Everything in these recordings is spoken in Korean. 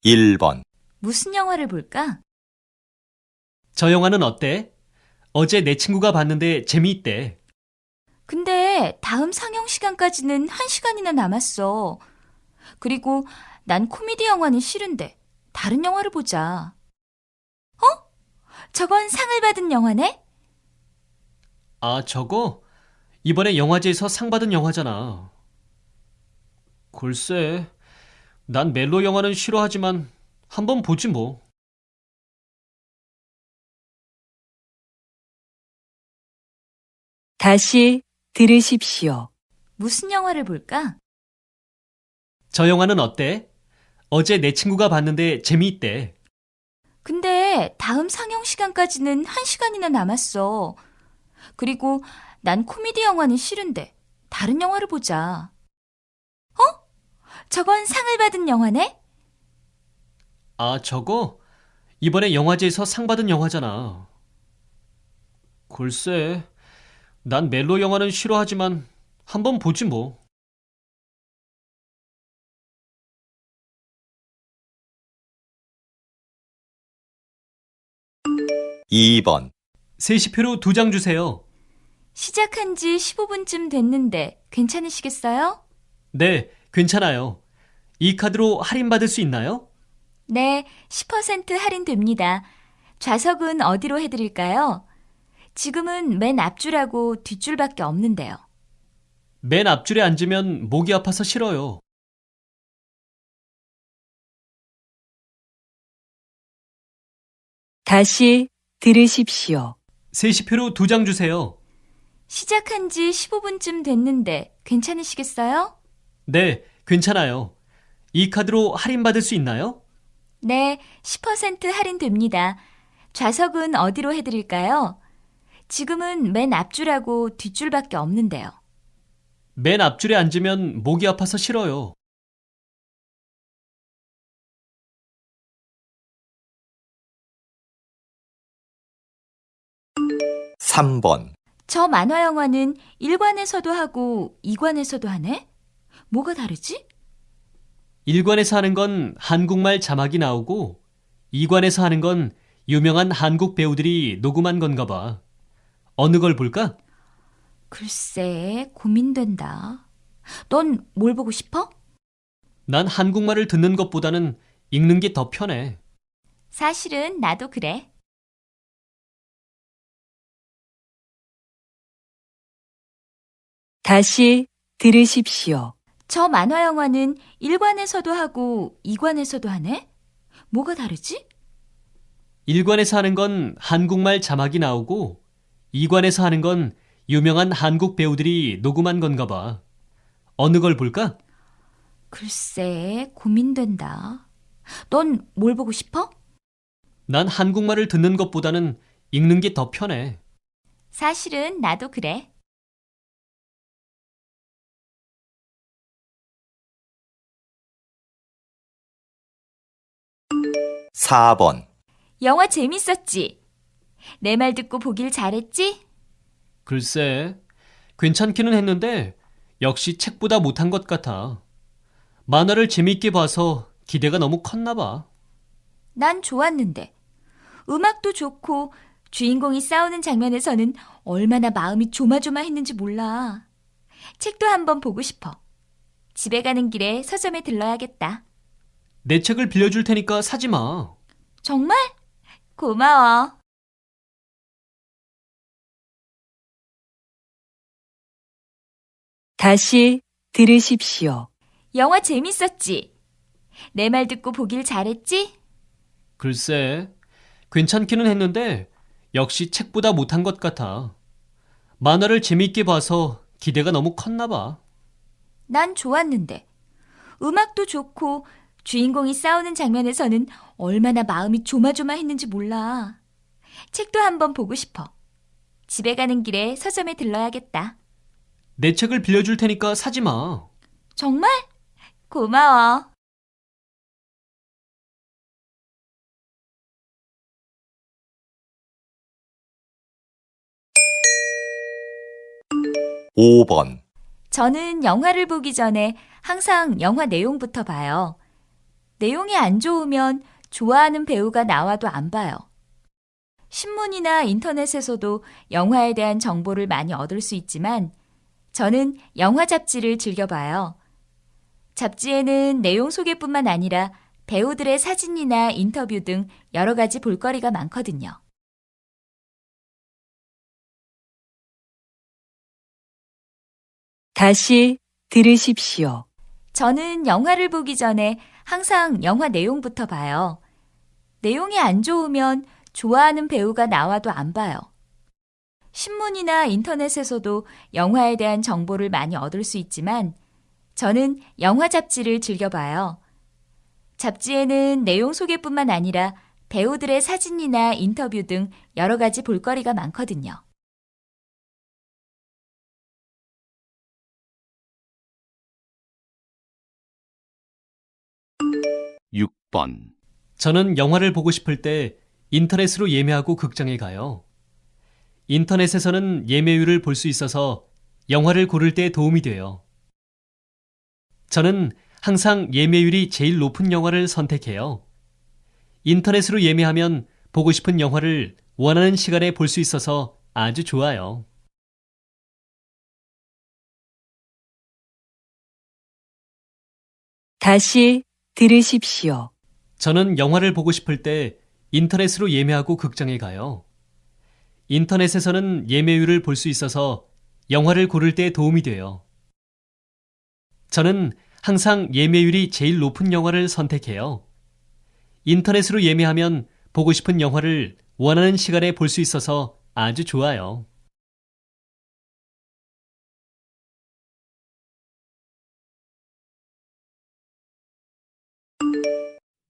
1번, 무슨 영화를 볼까? 저 영화는 어때? 어제 내 친구가 봤는데 재미있대. 근데 다음 상영 시간까지는 1시간이나 남았어. 그리고 난 코미디 영화는 싫은데 다른 영화를 보자. 어? 저건 상을 받은 영화네? 아, 저거? 이번에 영화제에서 상 받은 영화잖아. 글쎄, 난 멜로 영화는 싫어하지만 한번 보지 뭐. 다시 들으십시오. 무슨 영화를 볼까? 저 영화는 어때? 어제 내 친구가 봤는데 재미있대. 근데 다음 상영 시간까지는 1시간이나 남았어. 그리고 난 코미디 영화는 싫은데 다른 영화를 보자. 어? 저건 상을 받은 영화네? 아, 저거? 이번에 영화제에서 상 받은 영화잖아. 글쎄, 난 멜로 영화는 싫어하지만 한번 보지 뭐. 이 번, 세시표로 2장 주세요. 시작한 지 15분쯤 됐는데 괜찮으시겠어요? 네, 괜찮아요. 이 카드로 할인받을 수 있나요? 네, 10% 할인됩니다. 좌석은 어디로 해드릴까요? 지금은 맨 앞줄하고 뒷줄밖에 없는데요. 맨 앞줄에 앉으면 목이 아파서 싫어요. 다시 들으십시오. 세시표로 2장 주세요. 시작한 지 15분쯤 됐는데 괜찮으시겠어요? 네, 괜찮아요. 이 카드로 할인받을 수 있나요? 네, 10% 할인됩니다. 좌석은 어디로 해드릴까요? 지금은 맨 앞줄하고 뒷줄밖에 없는데요. 맨 앞줄에 앉으면 목이 아파서 싫어요. 삼 번, 저 만화 영화는 1관에서도 하고 2관에서도 하네? 뭐가 다르지? 1관에서 하는 건 한국말 자막이 나오고 2관에서 하는 건 유명한 한국 배우들이 녹음한 건가 봐. 어느 걸 볼까? 글쎄, 고민된다. 넌 뭘 보고 싶어? 난 한국말을 듣는 것보다는 읽는 게 더 편해. 사실은 나도 그래. 다시 들으십시오. 저 만화 영화는 1관에서도 하고 2관에서도 하네? 뭐가 다르지? 1관에서 하는 건 한국말 자막이 나오고 2관에서 하는 건 유명한 한국 배우들이 녹음한 건가 봐. 어느 걸 볼까? 글쎄, 고민된다. 넌 뭘 보고 싶어? 난 한국말을 듣는 것보다는 읽는 게 더 편해. 사실은 나도 그래. 사 번, 영화 재밌었지? 내 말 듣고 보길 잘했지? 글쎄, 괜찮기는 했는데 역시 책보다 못한 것 같아. 만화를 재밌게 봐서 기대가 너무 컸나 봐. 난 좋았는데. 음악도 좋고 주인공이 싸우는 장면에서는 얼마나 마음이 조마조마했는지 몰라. 책도 한번 보고 싶어. 집에 가는 길에 서점에 들러야겠다. 내 책을 빌려줄 테니까 사지 마. 정말? 고마워. 다시 들으십시오. 영화 재밌었지? 내 말 듣고 보길 잘했지? 글쎄, 괜찮기는 했는데 역시 책보다 못한 것 같아. 만화를 재밌게 봐서 기대가 너무 컸나 봐. 난 좋았는데. 음악도 좋고 주인공이 싸우는 장면에서는 얼마나 마음이 조마조마했는지 몰라. 책도 한번 보고 싶어. 집에 가는 길에 서점에 들러야겠다. 내 책을 빌려줄 테니까 사지 마. 정말? 고마워. 오 번, 저는 영화를 보기 전에 항상 영화 내용부터 봐요. 내용이 안 좋으면 좋아하는 배우가 나와도 안 봐요. 신문이나 인터넷에서도 영화에 대한 정보를 많이 얻을 수 있지만 저는 영화 잡지를 즐겨봐요. 잡지에는 내용 소개뿐만 아니라 배우들의 사진이나 인터뷰 등 여러 가지 볼거리가 많거든요. 다시 들으십시오. 저는 영화를 보기 전에 항상 영화 내용부터 봐요. 내용이 안 좋으면 좋아하는 배우가 나와도 안 봐요. 신문이나 인터넷에서도 영화에 대한 정보를 많이 얻을 수 있지만 저는 영화 잡지를 즐겨봐요. 잡지에는 내용 소개뿐만 아니라 배우들의 사진이나 인터뷰 등 여러 가지 볼거리가 많거든요. 육 번 저는 영화를 보고 싶을 때 인터넷으로 예매하고 극장에 가요. 인터넷에서는 예매율을 볼 수 있어서 영화를 고를 때 도움이 돼요. 저는 항상 예매율이 제일 높은 영화를 선택해요. 인터넷으로 예매하면 보고 싶은 영화를 원하는 시간에 볼 수 있어서 아주 좋아요. 다시 들으십시오. 저는 영화를 보고 싶을 때 인터넷으로 예매하고 극장에 가요. 인터넷에서는 예매율을 볼 수 있어서 영화를 고를 때 도움이 돼요. 저는 항상 예매율이 제일 높은 영화를 선택해요. 인터넷으로 예매하면 보고 싶은 영화를 원하는 시간에 볼 수 있어서 아주 좋아요.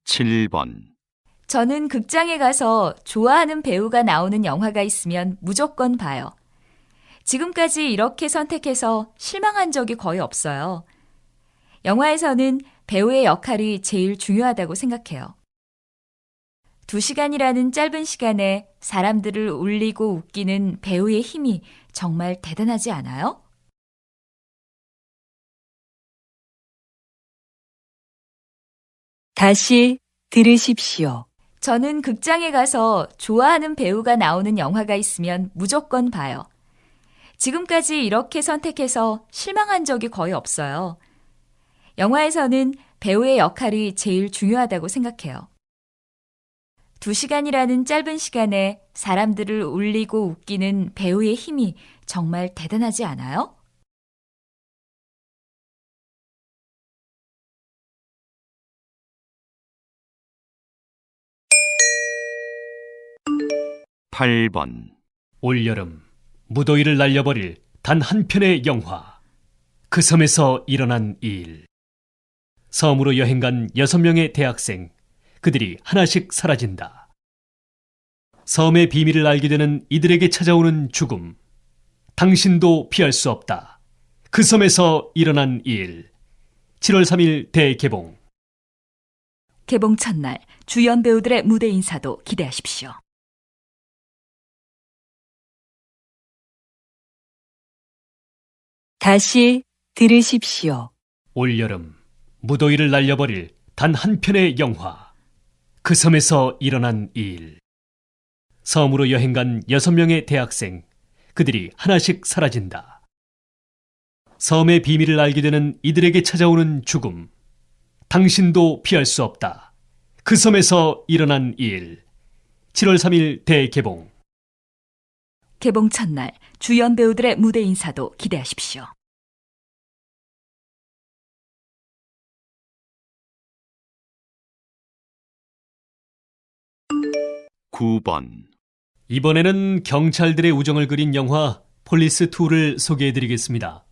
칠 번 저는 극장에 가서 좋아하는 배우가 나오는 영화가 있으면 무조건 봐요. 지금까지 이렇게 선택해서 실망한 적이 거의 없어요. 영화에서는 배우의 역할이 제일 중요하다고 생각해요. 2시간이라는 짧은 시간에 사람들을 울리고 웃기는 배우의 힘이 정말 대단하지 않아요? 다시 들으십시오. 저는 극장에 가서 좋아하는 배우가 나오는 영화가 있으면 무조건 봐요. 지금까지 이렇게 선택해서 실망한 적이 거의 없어요. 영화에서는 배우의 역할이 제일 중요하다고 생각해요. 2시간이라는 짧은 시간에 사람들을 울리고 웃기는 배우의 힘이 정말 대단하지 않아요? 팔 번 올여름 무더위를 날려버릴 단 한 편의 영화. 그 섬에서 일어난 일. 섬으로 여행 간 6명의 대학생. 그들이 하나씩 사라진다. 섬의 비밀을 알게 되는 이들에게 찾아오는 죽음. 당신도 피할 수 없다. 그 섬에서 일어난 일. 7월 3일 대개봉. 개봉 첫날 주연 배우들의 무대 인사도 기대하십시오. 다시 들으십시오. 올여름 무더위를 날려버릴 단 한 편의 영화. 그 섬에서 일어난 일. 섬으로 여행 간 6명의 대학생. 그들이 하나씩 사라진다. 섬의 비밀을 알게 되는 이들에게 찾아오는 죽음. 당신도 피할 수 없다. 그 섬에서 일어난 일. 7월 3일 대개봉. 개봉 첫날 주연 배우들의 무대 인사도 기대하십시오. 구 번 이번에는 경찰들의 우정을 그린 영화 폴리스2를 소개해드리겠습니다.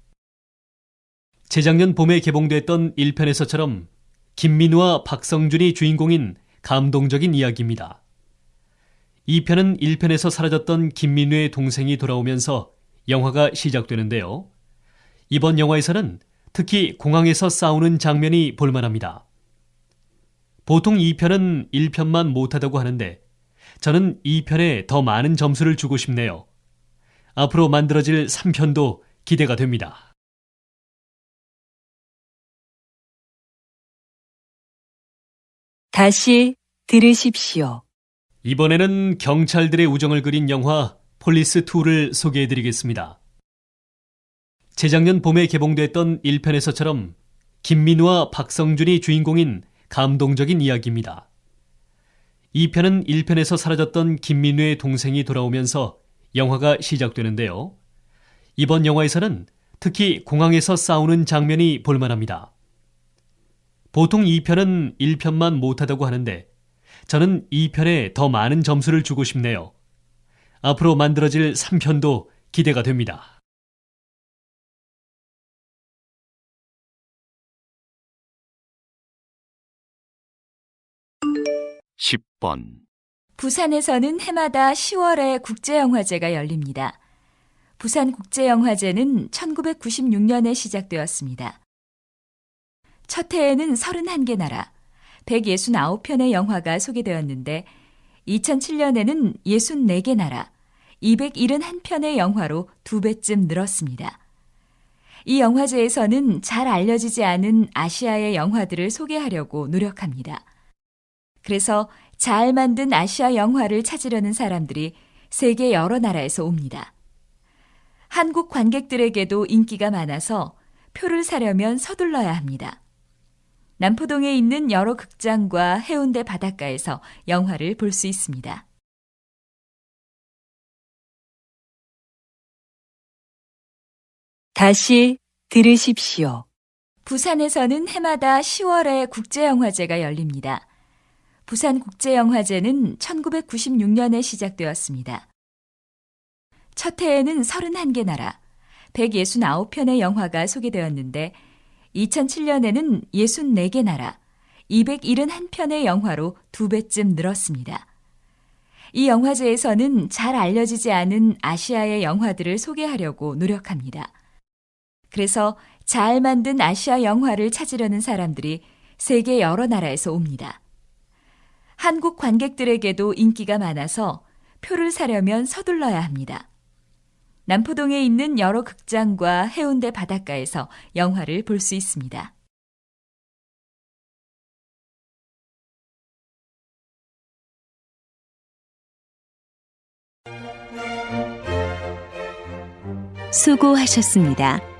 재작년 봄에 개봉됐던 1편에서처럼 김민우와 박성준이 주인공인 감동적인 이야기입니다. 2편은 1편에서 사라졌던 김민우의 동생이 돌아오면서 영화가 시작되는데요. 이번 영화에서는 특히 공항에서 싸우는 장면이 볼만합니다. 보통 2편은 1편만 못하다고 하는데 저는 2편에 더 많은 점수를 주고 싶네요. 앞으로 만들어질 3편도 기대가 됩니다. 다시 들으십시오. 이번에는 경찰들의 우정을 그린 영화 폴리스2를 소개해드리겠습니다. 재작년 봄에 개봉됐던 1편에서처럼 김민우와 박성준이 주인공인 감동적인 이야기입니다. 2편은 1편에서 사라졌던 김민우의 동생이 돌아오면서 영화가 시작되는데요. 이번 영화에서는 특히 공항에서 싸우는 장면이 볼만합니다. 보통 2편은 1편만 못하다고 하는데 저는 2편에 더 많은 점수를 주고 싶네요. 앞으로 만들어질 3편도 기대가 됩니다. 십 번 부산에서는 해마다 10월에 국제영화제가 열립니다. 부산국제영화제는 1996년에 시작되었습니다. 첫 해에는 31개 나라, 169편의 영화가 소개되었는데 2007년에는 64개 나라, 271편의 영화로 2배쯤 늘었습니다. 이 영화제에서는 잘 알려지지 않은 아시아의 영화들을 소개하려고 노력합니다. 그래서 잘 만든 아시아 영화를 찾으려는 사람들이 세계 여러 나라에서 옵니다. 한국 관객들에게도 인기가 많아서 표를 사려면 서둘러야 합니다. 남포동에 있는 여러 극장과 해운대 바닷가에서 영화를 볼 수 있습니다. 다시 들으십시오. 부산에서는 해마다 10월에 국제영화제가 열립니다. 부산국제영화제는 1996년에 시작되었습니다. 첫 해에는 31개 나라, 169편의 영화가 소개되었는데 2007년에는 64개 나라, 271편의 영화로 2배쯤 늘었습니다. 이 영화제에서는 잘 알려지지 않은 아시아의 영화들을 소개하려고 노력합니다. 그래서 잘 만든 아시아 영화를 찾으려는 사람들이 세계 여러 나라에서 옵니다. 한국 관객들에게도 인기가 많아서 표를 사려면 서둘러야 합니다. 남포동에 있는 여러 극장과 해운대 바닷가에서 영화를 볼 수 있습니다. 수고하셨습니다.